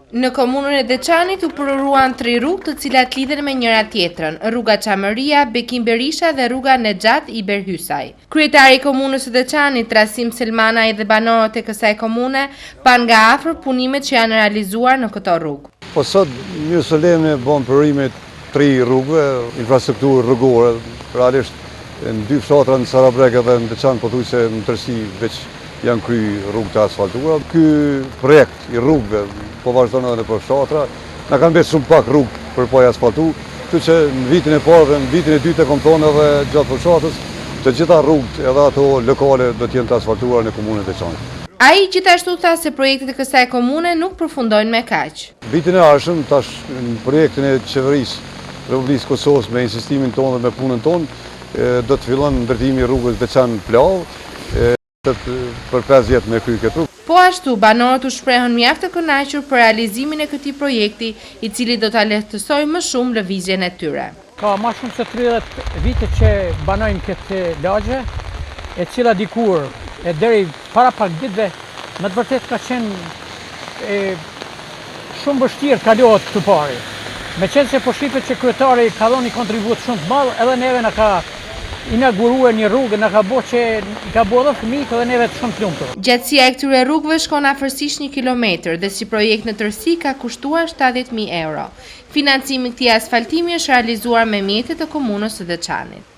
Në komunën e Deçanit u përruan 3 rrugë të cilat lidhen me njëra tjetrën, rruga Çamëria, Bekim Berisha dhe rruga Nexhat i Berhysaj. Kryetari i komunës së Deçanit, Rasim Selmanaj dhe banorët e kësaj komune pan nga afër punimet që janë realizuar në këto rrugë. Po sot një solemne bën përrimet 3 rrugëve, infrastrukturë rrugore, realisht në 2 fshatra në Sarabrek dhe në Deçan pothuajse në tërësi veç janë kry rrugë të asfaltuara. Ky projekt i rrugëve po vazhdon edhe për fshatra. Na kanë bërë shumë pak rrugë për po asfaltu, kështu që në vitin e parë dhe në vitin e dytë e kam thonë edhe gjatë fshatrës, të gjitha rrugët edhe ato lokale do të jenë të asfaltuara në komunën e Deçanit. Ai gjithashtu tha se projektet e kësaj komune nuk përfundojnë me kaq. Vitin e ardhshëm tash në projektin e qeverisë Republikës Kosovës me insistimin tonë dhe me punën tonë do të fillon ndërtimi i rrugës Deçan-Plau për 5 vjet me kry këtë rrugë. Po ashtu, banorët u shprehën mjaft të kënaqur për realizimin e këtij projekti, i cili do ta lehtësojë më shumë lëvizjen e tyre. Ka më shumë se 30 vite që banojmë këtë lagje, e cila dikur e deri para pak ditëve me të vërtet ka qenë shumë vështirë kalohet këtu pari. Meqense se po shifet që kryetari ka dhënë një kontribut shumë të madh, edhe neve na ka inauguruar një rrugë, na ka bërë që ka bërë fëmijë dhe neve të shumë të lumtur. Gjatësia e këtyre rrugëve shkon afërsisht 1 kilometër dhe si projekt në tërësi ka kushtuar 70.000 euro. Financimi i këtij asfaltimi është realizuar me mjetet e komunës së Deçanit.